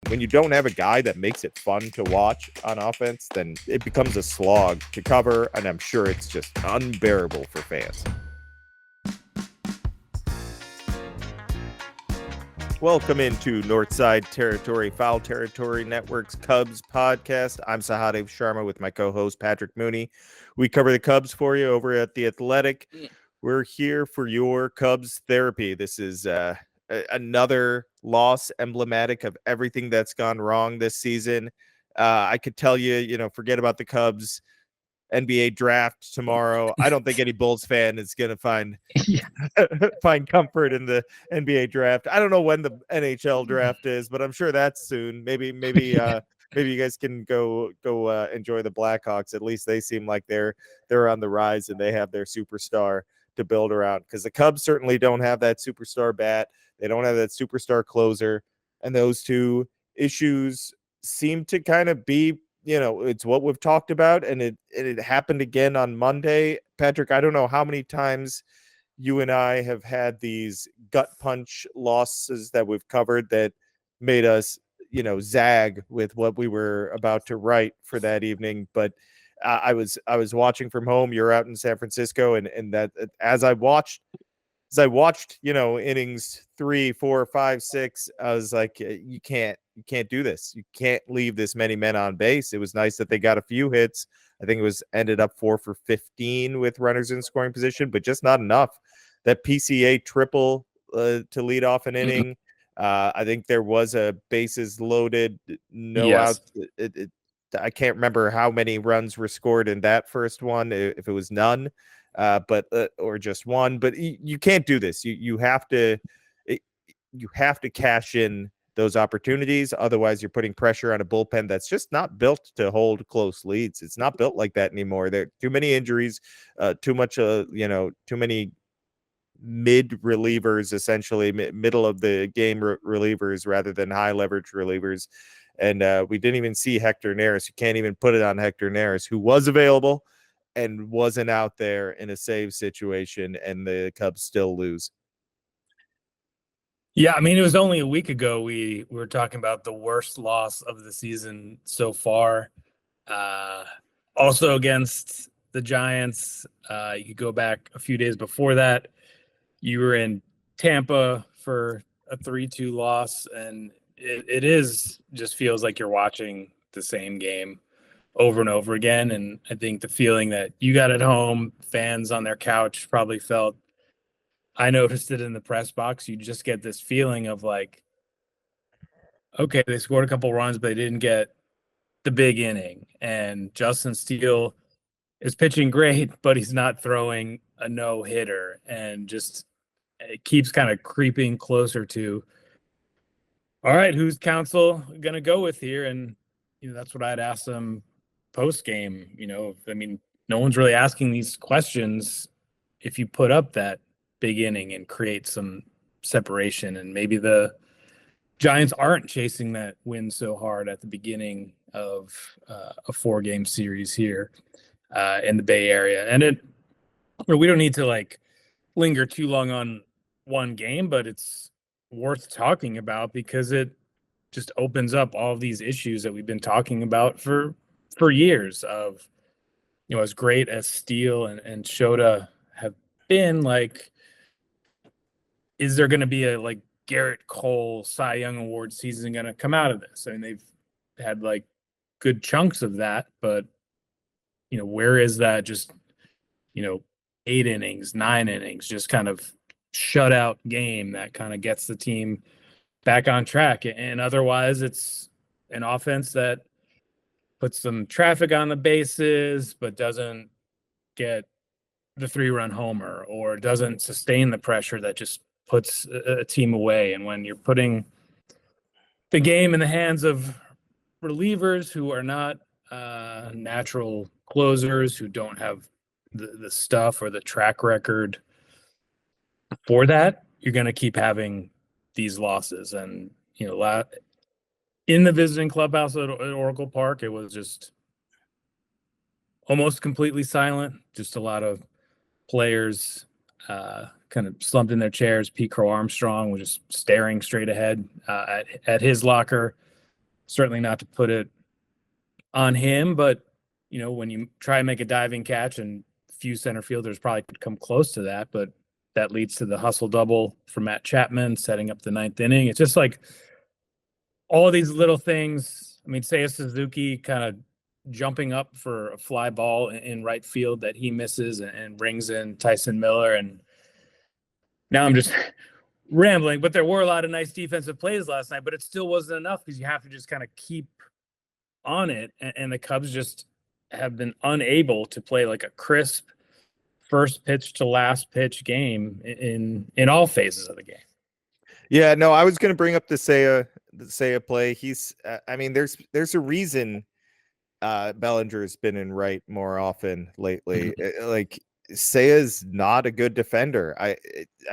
When you don't have a guy that makes it fun to watch on offense, then it becomes a slog to cover, and I'm sure it's just unbearable for fans. Welcome into Northside Territory, Foul Territory Network's Cubs podcast. I'm Sahadev Sharma with my co-host Patrick Mooney. We cover the Cubs for you over at The Athletic. We're here for your Cubs therapy. This is another loss emblematic of everything that's gone wrong this season. I could tell you, forget about the Cubs NBA draft tomorrow. I don't think any Bulls fan is going to find comfort in the NBA draft. I don't know when the NHL draft is, but I'm sure that's soon. Maybe you guys can go enjoy the Blackhawks. At least they seem like they're on the rise and they have their superstar to build around, because the Cubs certainly don't have that superstar bat. They don't have that superstar closer, and those two issues seem to kind of be, it's what we've talked about, and it happened again on Monday. Patrick, I don't know how many times you and I have had these gut punch losses that we've covered that made us, zag with what we were about to write for that evening. But I was watching from home. You're out in San Francisco, and that as I watched, innings 3, 4, 5, 6, I was like, you can't do this. You can't leave this many men on base. It was nice that they got a few hits. I think it ended up 4 for 15 with runners in scoring position, but just not enough. That PCA triple to lead off an inning. I think there was a bases loaded, no outs. I can't remember how many runs were scored in that first one, if it was none. Or just one, but you can't do this. You have to cash in those opportunities. Otherwise, you're putting pressure on a bullpen that's just not built to hold close leads. It's not built like that anymore. There are too many injuries, too many mid relievers, essentially middle of the game relievers rather than high leverage relievers. And we didn't even see Hector Neris. You can't even put it on Hector Neris, who was available and wasn't out there in a save situation, and the Cubs still lose. Yeah, I mean, it was only a week ago we were talking about the worst loss of the season so far. Also against the Giants, you could go back a few days before that. You were in Tampa for a 3-2 loss, and it just feels like you're watching the same game over and over again. And I think the feeling that you got at home, fans on their couch probably felt, I noticed it in the press box. You just get this feeling of like, okay, they scored a couple runs, but they didn't get the big inning. And Justin Steele is pitching great, but he's not throwing a no-hitter. And just it keeps kind of creeping closer to, all right, who's Counsell going to go with here? And, that's what I'd ask them post-game. I mean, no one's really asking these questions if you put up that big inning and create some separation. And maybe the Giants aren't chasing that win so hard at the beginning of a 4-game series here in the Bay Area. And we don't need to linger too long on one game, but it's worth talking about because it just opens up all of these issues that we've been talking about for years of, as great as Steele and Shota have been, is there going to be a Garrett Cole Cy Young Award season going to come out of this? I mean, they've had good chunks of that, but where is that just 8 innings, 9 innings, just kind of shutout game that kind of gets the team back on track? And otherwise it's an offense that puts some traffic on the bases but doesn't get the 3-run homer or doesn't sustain the pressure that just puts a team away. And when you're putting the game in the hands of relievers who are not natural closers, who don't have the stuff or the track record for that, you're going to keep having these losses. And, in the visiting clubhouse at Oracle Park, it was just almost completely silent. Just a lot of players kind of slumped in their chairs. Pete Crow Armstrong was just staring straight ahead at his locker. certainly not to put it on him, but when you try and make a diving catch, and few center fielders probably could come close to that, but that leads to the hustle double for Matt Chapman, setting up the ninth inning. It's just like all these little things. I mean, Seiya Suzuki kind of jumping up for a fly ball in right field that he misses and brings in Tyson Miller. And now I'm just rambling, but there were a lot of nice defensive plays last night, but it still wasn't enough because you have to just kind of keep on it. And the Cubs just have been unable to play like a crisp first pitch to last pitch game in all phases of the game. Yeah, no, I was going to bring up the Seiya play. He's, I mean, there's a reason Bellinger's been in right more often lately. Like Seiya's not a good defender. I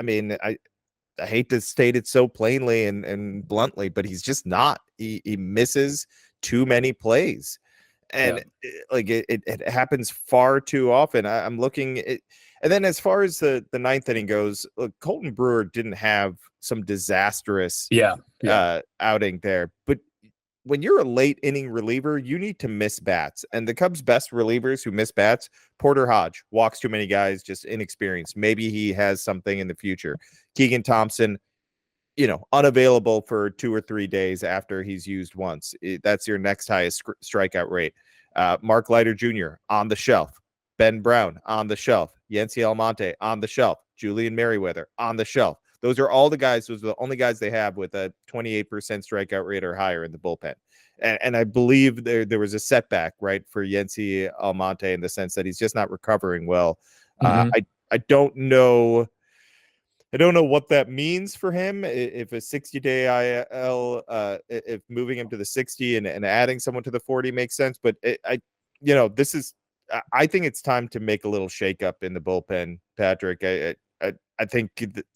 mean, I hate to state it so plainly and bluntly, but he's just not. He misses too many plays, and it happens far too often. I'm looking at. And then as far as the ninth inning goes, look, Colton Brewer didn't have some disastrous outing there. But when you're a late inning reliever, you need to miss bats. And the Cubs' best relievers who miss bats, Porter Hodge, walks too many guys, just inexperienced. Maybe he has something in the future. Keegan Thompson, unavailable for 2 or 3 days after he's used once. That's your next highest strikeout rate. Mark Leiter Jr. on the shelf. Ben Brown on the shelf. Yency Almonte on the shelf. Julian Merriweather on the shelf. Those are all the guys. Those are the only guys they have with a 28% strikeout rate or higher in the bullpen. And I believe there was a setback, right, for Yency Almonte in the sense that he's just not recovering well. I don't know. I don't know what that means for him. If a 60-day IL, if moving him to the 60 and adding someone to the 40 makes sense. But this is. I think it's time to make a little shakeup in the bullpen, Patrick. I think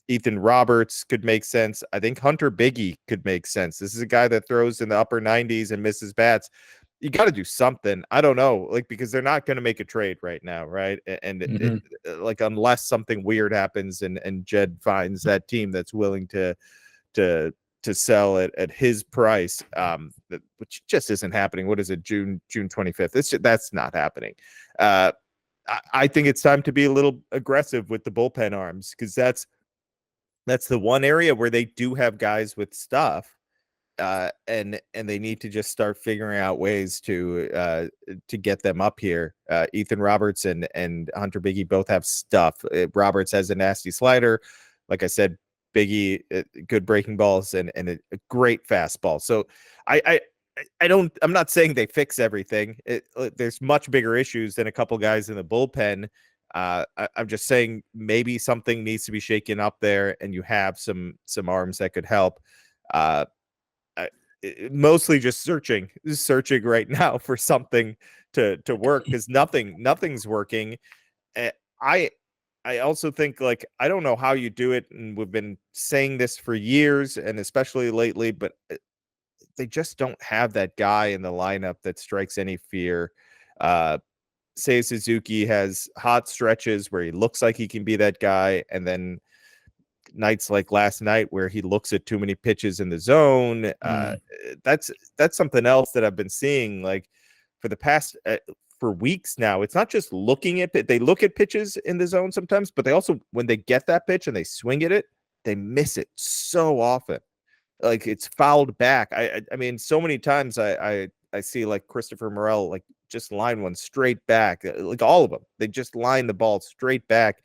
Ethan Roberts could make sense. I think Hunter Biggie could make sense. This is a guy that throws in the upper 90s and misses bats. You got to do something. I don't know, because they're not going to make a trade right now, right? And unless something weird happens and Jed finds that team that's willing to sell it at his price, which just isn't happening. What is it, June 25th? That's not happening. I think it's time to be a little aggressive with the bullpen arms, because that's the one area where they do have guys with stuff, and they need to just start figuring out ways to get them up here. Ethan Roberts and Hunter Biggie both have stuff. Roberts has a nasty slider, like I said. Biggie, good breaking balls and a great fastball. So I'm not saying they fix everything. There's much bigger issues than a couple guys in the bullpen. I'm just saying maybe something needs to be shaken up there, and you have some arms that could help. Mostly just searching right now for something to work, because nothing's working. I also think, I don't know how you do it, and we've been saying this for years, and especially lately, but they just don't have that guy in the lineup that strikes any fear. Seiya Suzuki has hot stretches where he looks like he can be that guy, and then nights like last night where he looks at too many pitches in the zone. That's something else that I've been seeing for the past for weeks now. It's not just looking at they look at pitches in the zone sometimes, but they also, when they get that pitch and they swing at it, they miss it so often. It's fouled back. I mean, so many times I see Christopher Morel just line one straight back. All of them, they just line the ball straight back,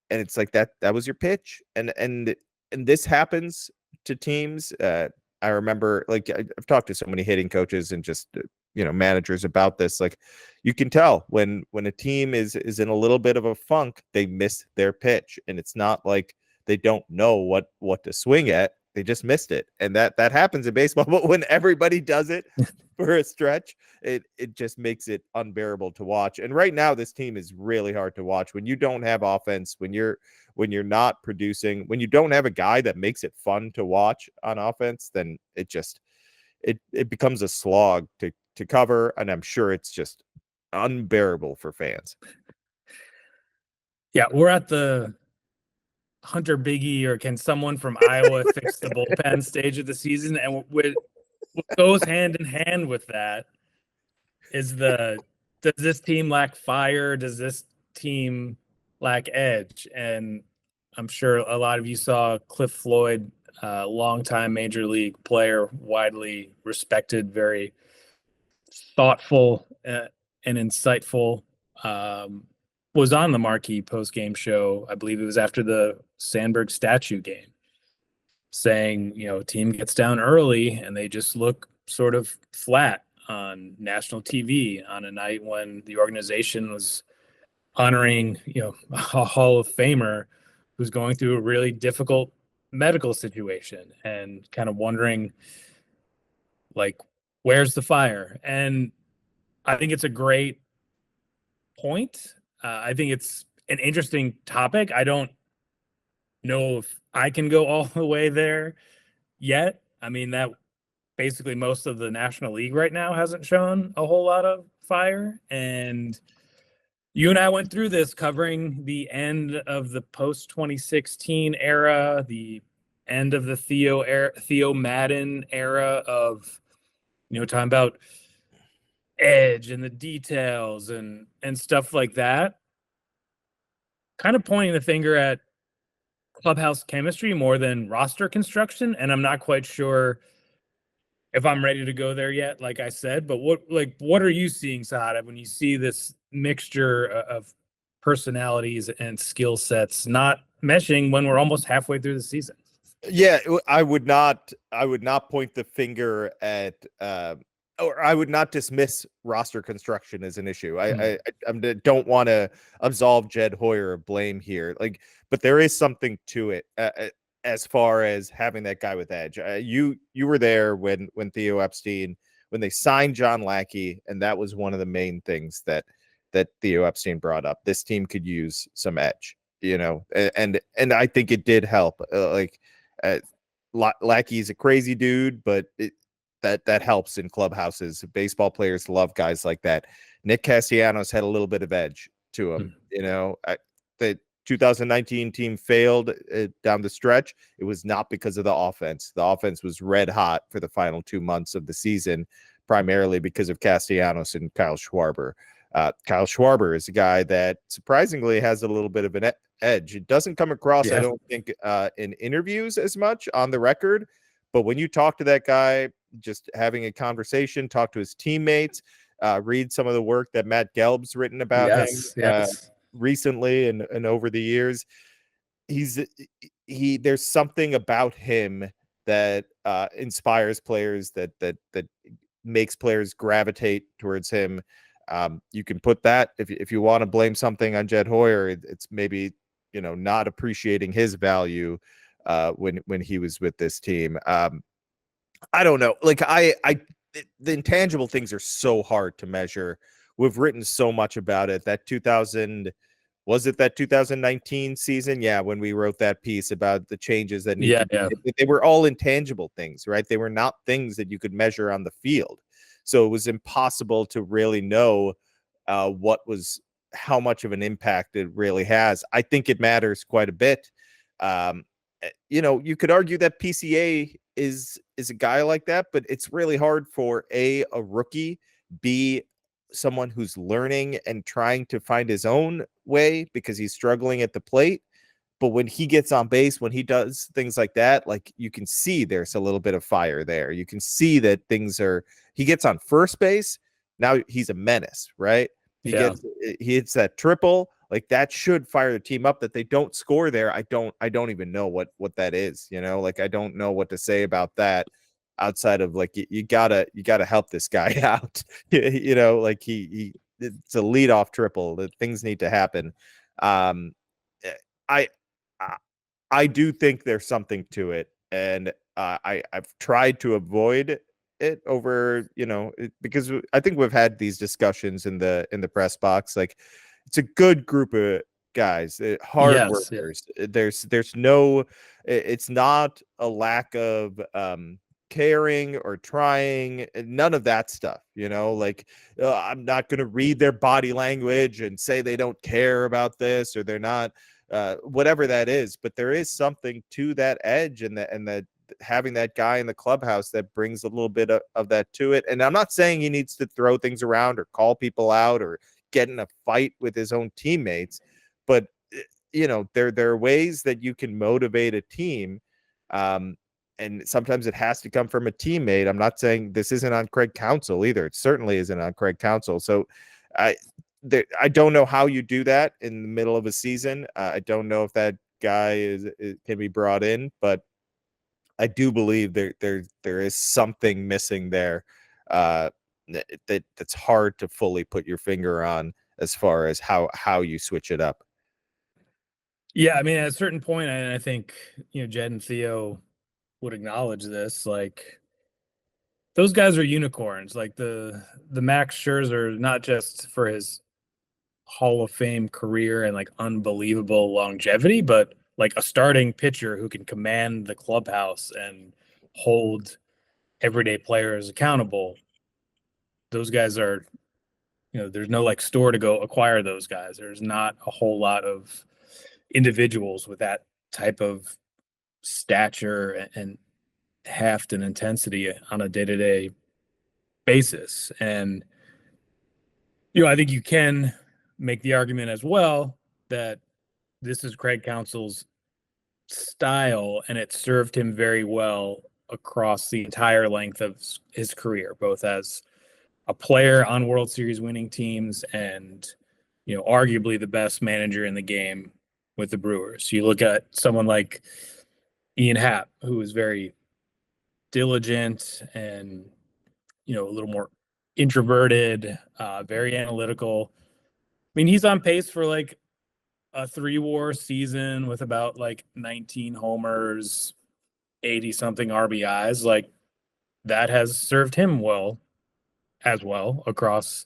and it's that was your pitch. And this happens to teams. I remember, I've talked to so many hitting coaches and just managers about this. You can tell when a team is in a little bit of a funk, they miss their pitch, and it's not like they don't know what to swing at. They just missed it. And that happens in baseball. But when everybody does it for a stretch, it just makes it unbearable to watch. And right now, this team is really hard to watch. When you don't have offense, when you're not producing, when you don't have a guy that makes it fun to watch on offense, then it becomes a slog to cover. And I'm sure it's just unbearable for fans. Yeah, we're at the Hunter Biggie or can someone from Iowa fix the bullpen stage of the season, and what goes hand in hand with that is does this team lack fire? Does this team lack edge? And I'm sure a lot of you saw Cliff Floyd, longtime major league player, widely respected, very thoughtful and insightful. Was on the marquee post-game show. I believe it was after the Sandberg statue game, saying, team gets down early and they just look sort of flat on national TV on a night when the organization was honoring, a Hall of Famer who's going through a really difficult medical situation, and kind of wondering, like, where's the fire? And I think it's a great point. I think it's an interesting topic. I don't know if I can go all the way there yet. I mean, that basically most of the National League right now hasn't shown a whole lot of fire. And you and I went through this covering the end of the post 2016 era, the end of the Theo Madden era of, talking about edge and the details and stuff like that, kind of pointing the finger at clubhouse chemistry more than roster construction. And I'm not quite sure if I'm ready to go there yet, like I said. But what are you seeing, Sahadev, when you see this mixture of personalities and skill sets not meshing when we're almost halfway through the season? Yeah, I would not point the finger at or I would not dismiss roster construction as an issue. I don't want to absolve Jed Hoyer of blame here, but there is something to it as far as having that guy with edge. You were there when Theo Epstein, when they signed John Lackey, and that was one of the main things that Theo Epstein brought up. This team could use some edge, and I think it did help. Lackey's a crazy dude, but that helps in clubhouses. Baseball players love guys like that. Nick Castellanos had a little bit of edge to him. The 2019 team failed down the stretch. It was not because of the offense. The offense was red hot for the final 2 months of the season, primarily because of Castellanos and Kyle Schwarber. Kyle Schwarber is a guy that surprisingly has a little bit of an edge. It doesn't come across, I don't think, in interviews as much on the record, but when you talk to that guy, just having a conversation, talk to his teammates, read some of the work that Matt Gelb's written about him recently and over the years, there's something about him that inspires players, that makes players gravitate towards him. You can put that, if you want to blame something on Jed Hoyer, it's maybe not appreciating his value when he was with this team. I don't know. The intangible things are so hard to measure. We've written so much about it. That 2019 season? Yeah, when we wrote that piece about the changes that need to be, they were all intangible things, right? They were not things that you could measure on the field. So it was impossible to really know how much of an impact it really has. I think it matters quite a bit. You could argue that PCA is a guy like that, but it's really hard for a rookie, B, someone who's learning and trying to find his own way because he's struggling at the plate. But when he gets on base, when he does things like that, you can see there's a little bit of fire there. You can see that he gets on first base. Now he's a menace, right? He hits that triple. That should fire the team up. That they don't score there, I don't even know what that is. I don't know what to say about that outside of you gotta help this guy out. It's a leadoff triple. That things need to happen. I do think there's something to it, and I've tried to avoid it over, because I think we've had these discussions in the press box. It's a good group of guys, hard workers. There's no, it's not a lack of caring or trying, none of that stuff. I'm not going to read their body language and say they don't care about this or they're not, whatever that is. But there is something to that edge and the having that guy in the clubhouse that brings a little bit of that to it. And I'm not saying he needs to throw things around or call people out or get in a fight with his own teammates, but there are ways that you can motivate a team. And sometimes it has to come from a teammate. I'm not saying this isn't on Craig Counsell either. It certainly isn't on Craig Counsell. So I don't know how you do that in the middle of a season. I don't know if that guy can be brought in, but I do believe there is something missing there that's hard to fully put your finger on as far as how you switch it up. Yeah, I mean, at a certain point, and I think Jed and Theo would acknowledge this. Like, those guys are unicorns. Like the Max Scherzer, not just for his Hall of Fame career and like unbelievable longevity, but like a starting pitcher who can command the clubhouse and hold everyday players accountable. Those guys are, there's no like store to go acquire those guys. There's not a whole lot of individuals with that type of stature and heft and intensity on a day-to-day basis. And I think you can make the argument as well that this is Craig Counsell's style, and it served him very well across the entire length of his career, both as a player on World Series winning teams and arguably the best manager in the game with the Brewers. You look at someone like Ian Happ, who is very diligent and a little more introverted, very analytical. I mean, he's on pace for like a 3-WAR season with about like 19 homers, 80 something RBIs. Like, that has served him well across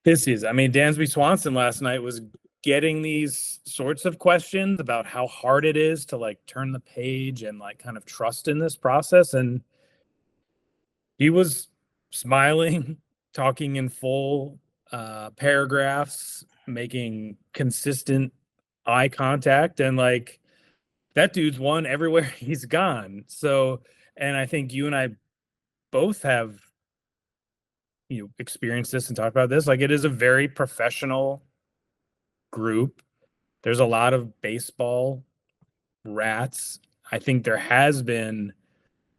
his season. I mean, Dansby Swanson last night was getting these sorts of questions about how hard it is to like turn the page and like kind of trust in this process, and he was smiling, talking in full paragraphs, making consistent eye contact, and like, that dude's won everywhere he's gone. So, and I think you and I both have experienced this and talked about this. Like, it is a very professional group. There's a lot of baseball rats. I think there has been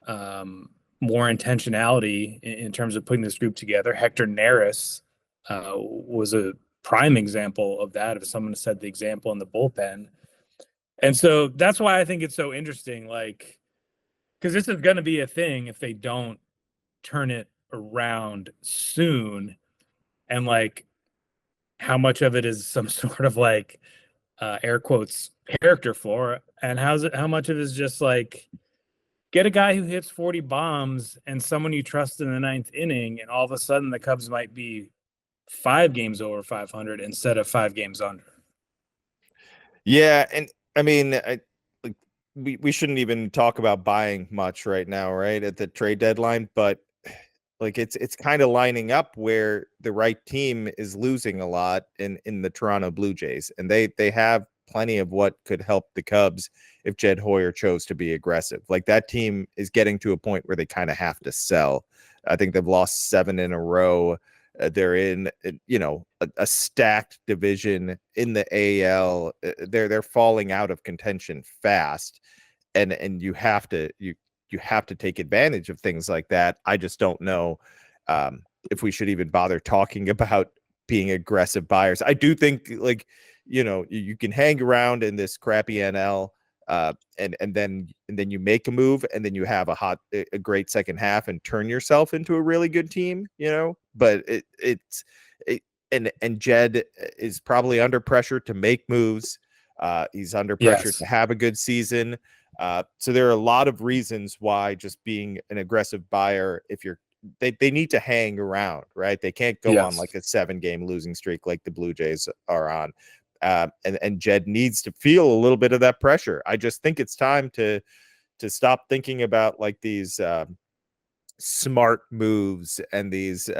more intentionality in terms of putting this group together. Hector Neris was a prime example of that, of someone who set the example in the bullpen. And so that's why I think it's so interesting, like, because this is going to be a thing if they don't turn it around soon. And like, how much of it is some sort of like air quotes character flaw, and how much of it is just like, get a guy who hits 40 bombs and someone you trust in the 9th inning, and all of a sudden the Cubs might be 5 games over 500 instead of 5 games under. Yeah, and I mean, we shouldn't even talk about buying much right now, right, at the trade deadline, but like, it's kind of lining up where the right team is losing a lot in the Toronto Blue Jays, and they have plenty of what could help the Cubs if Jed Hoyer chose to be aggressive. Like, that team is getting to a point where they kind of have to sell. I think they've lost 7 in a row. They're in, a stacked division in the AL. They're falling out of contention fast, and you have to take advantage of things like that. I just don't know if we should even bother talking about being aggressive buyers. I do think, like, you can hang around in this crappy NL, and then you make a move, and then you have a great second half and turn yourself into a really good team, but and Jed is probably under pressure to make moves. He's under pressure to have a good season. So there are a lot of reasons why just being an aggressive buyer, if they need to hang around, right? They can't go on like a 7-game losing streak like the Blue Jays are on. And Jed needs to feel a little bit of that pressure. I just think it's time to stop thinking about like these smart moves and these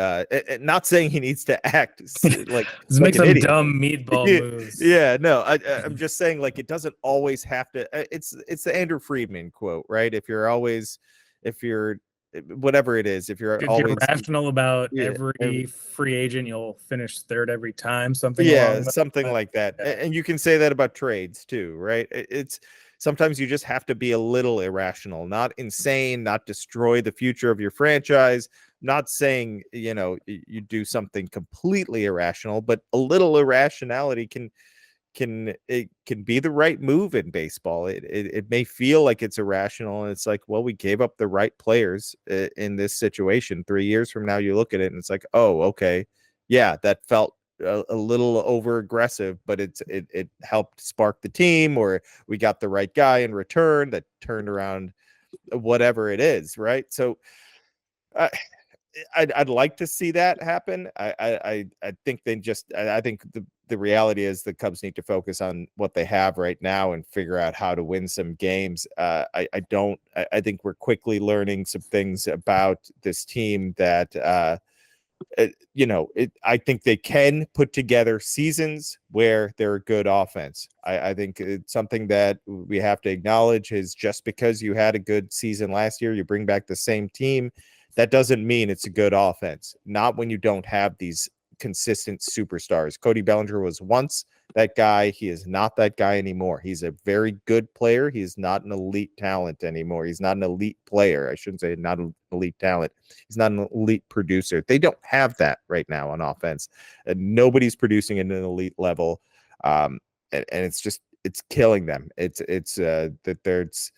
not saying he needs to act like make an some idiot. dumb meatball moves. Yeah, no, I'm just saying, like, it doesn't always have to. It's the Andrew Friedman quote, right? If you're whatever it is, if you're If you're always rational about yeah, every free agent, you'll finish third every time. Something yeah, along something like that. Yeah. And you can say that about trades too, right? It's sometimes you just have to be a little irrational, not insane, not destroy the future of your franchise. Not saying, you do something completely irrational, but a little irrationality it can be the right move in baseball. It may feel like it's irrational, and it's like, well, we gave up the right players in this situation. 3 years from now, you look at it and it's like, oh, okay, yeah, that felt a little over aggressive, but it helped spark the team, or we got the right guy in return that turned around whatever it is, right? So uh, I'd like to see that happen. I think I think the reality is the Cubs need to focus on what they have right now and figure out how to win some games. I think we're quickly learning some things about this team that I think they can put together seasons where they're a good offense. I think it's something that we have to acknowledge is just because you had a good season last year, you bring back the same team. That doesn't mean it's a good offense. Not when you don't have these consistent superstars. Cody Bellinger was once that guy. He is not that guy anymore. He's a very good player. He is not an elite talent anymore. He's not an elite player. I shouldn't say not an elite talent. He's not an elite producer. They don't have that right now on offense. And nobody's producing at an elite level. And it's killing them. It's that there's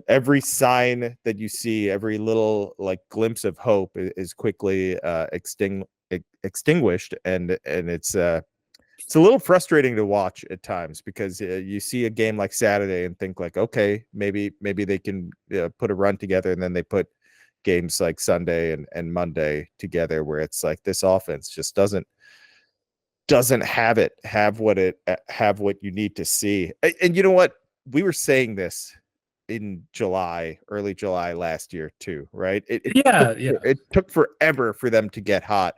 every sign that you see, every little like glimpse of hope is quickly extinguished, and it's a little frustrating to watch at times, because you see a game like Saturday and think like, okay, maybe they can put a run together, and then they put games like Sunday and Monday together where it's like this offense just doesn't have what you need to see. And you know what? We were saying this in early July last year too, right? Yeah. It took forever for them to get hot.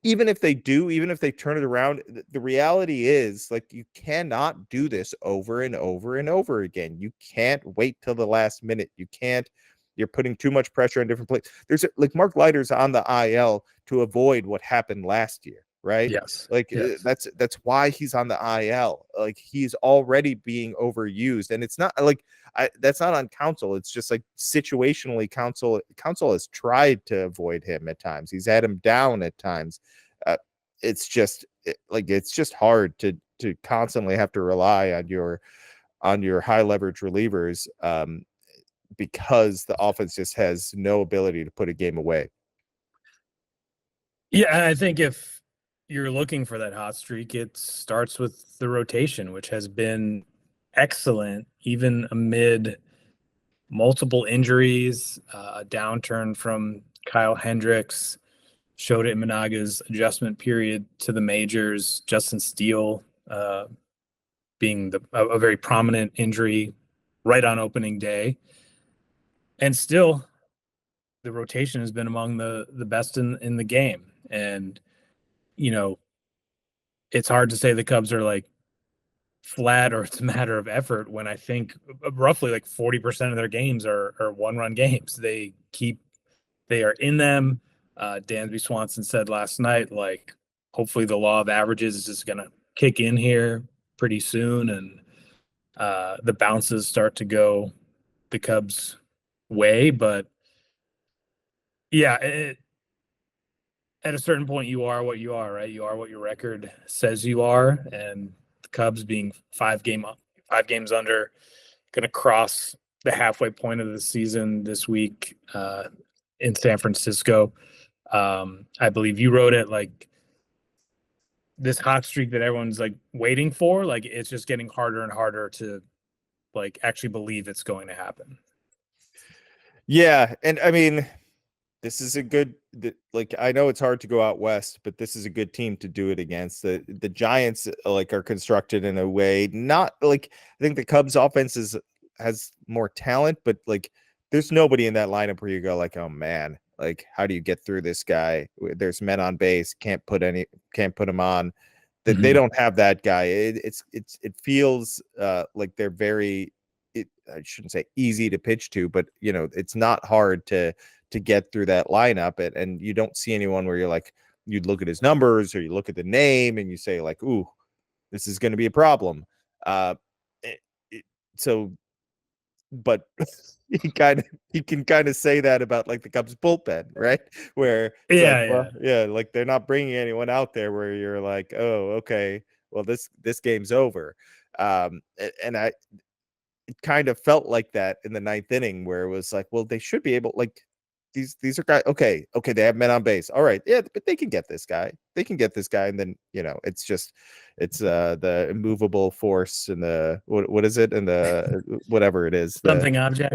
Even if they turn it around, the reality is, like, you cannot do this over and over and over again. You can't wait till the last minute. You're putting too much pressure on different places. Like Mark Leiter's on the IL to avoid what happened last year, right? Yes. Like yes. That's why he's on the IL. Like, he's already being overused, and it's not like that's not on Counsell. It's just like situationally, Counsell has tried to avoid him at times. He's had him down at times. It's just hard to constantly have to rely on your high leverage relievers, because the offense just has no ability to put a game away. Yeah, and I think if you're looking for that hot streak, it starts with the rotation, which has been excellent, even amid multiple injuries, a downturn from Kyle Hendricks, Shota Imanaga's adjustment period to the majors, Justin Steele being a very prominent injury right on opening day. And still, the rotation has been among the best in the game. And, it's hard to say the Cubs are like flat or it's a matter of effort when I think roughly like 40% of their games are one-run games. They are in them. Dansby Swanson said last night, like, hopefully the law of averages is just going to kick in here pretty soon, and the bounces start to go the Cubs' way. But yeah, at a certain point, you are what you are, right? You are what your record says you are, and the Cubs being 5 games under, going to cross the halfway point of the season this week in San Francisco. I believe you wrote it, like, this hot streak that everyone's like waiting for, like, it's just getting harder and harder to like actually believe it's going to happen. Yeah, and I mean, this is like, I know it's hard to go out west, but this is a good team to do it against. The Giants like are constructed in a way, not like, I think the Cubs offense has more talent, but like there's nobody in that lineup where you go like, oh man, like how do you get through this guy? There's men on base, can't put him on. That they don't have that guy. It feels like they're very, I shouldn't say easy to pitch to, but you know, it's not hard to get through that lineup, and you don't see anyone where you're like, you'd look at his numbers or you look at the name and you say like, ooh, this is going to be a problem. It, so, but he can kind of say that about like the Cubs bullpen, right? Where it's like, well, yeah, like they're not bringing anyone out there where you're like, oh, okay, well this game's over. And it kind of felt like that in the ninth inning where it was like, well, they should be able, like, these are guys. Okay, they have men on base. All right, yeah, but they can get this guy. And then it's the immovable force and the what is it, and the whatever it is, something object.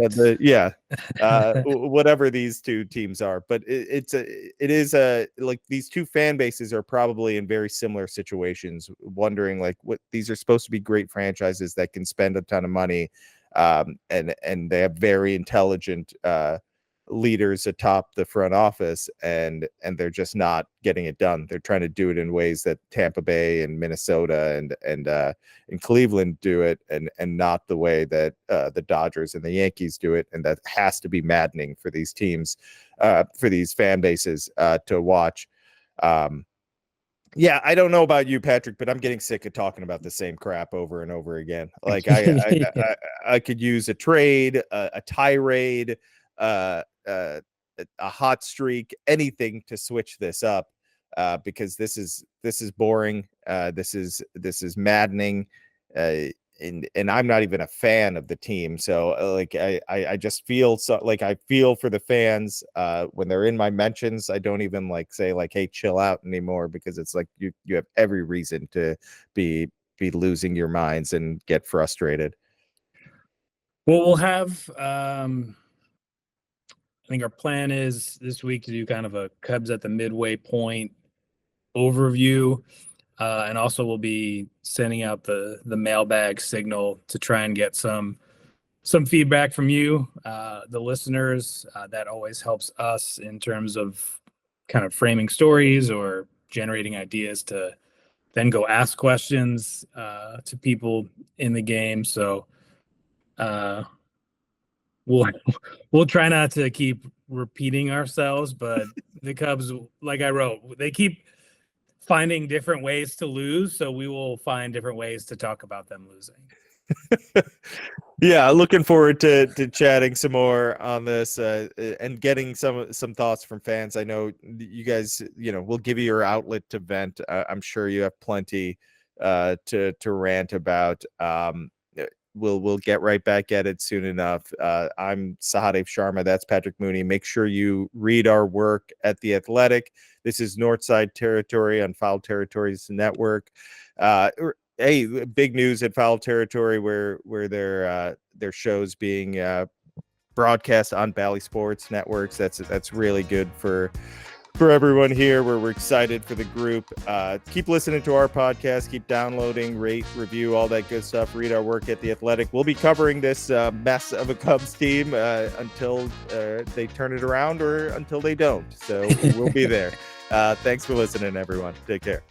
Whatever these two teams are, but it is like these two fan bases are probably in very similar situations, wondering like what these are supposed to be great franchises that can spend a ton of money, and they have very intelligent leaders atop the front office, and they're just not getting it done. They're trying to do it in ways that Tampa Bay and Minnesota and Cleveland do it, and not the way that the Dodgers and the Yankees do it. And that has to be maddening for these teams, for these fan bases to watch. Yeah, I don't know about you, Patrick, but I'm getting sick of talking about the same crap over and over again. Like I could use a trade, a tirade, a hot streak, anything to switch this up, because this is boring. This is maddening, and I'm not even a fan of the team. So like I just feel so like I feel for the fans when they're in my mentions. I don't even like say like, hey, chill out anymore, because it's like you have every reason to be losing your minds and get frustrated. Well, we'll have I think our plan is this week to do kind of a Cubs at the midway point overview. And also we'll be sending out the mailbag signal to try and get some feedback from you, the listeners. That always helps us in terms of kind of framing stories or generating ideas to then go ask questions to people in the game. So we'll try not to keep repeating ourselves, but the Cubs, like I wrote, they keep finding different ways to lose, so we will find different ways to talk about them losing. Yeah, looking forward to chatting some more on this, and getting some thoughts from fans. I know you guys, we'll give you your outlet to vent. I'm sure you have plenty to rant about. We'll get right back at it soon enough. I'm Sahadev Sharma. That's Patrick Mooney. Make sure you read our work at The Athletic. This is Northside Territory on Foul Territories Network. Hey, big news at Foul Territory where their shows being broadcast on Bally Sports Networks. That's really good for everyone here. We're excited for the group. Keep listening to our podcast. Keep downloading, rate, review, all that good stuff. Read our work at The Athletic. We'll be covering this mess of a Cubs team until they turn it around or until they don't. So we'll be there. Thanks for listening, everyone. Take care.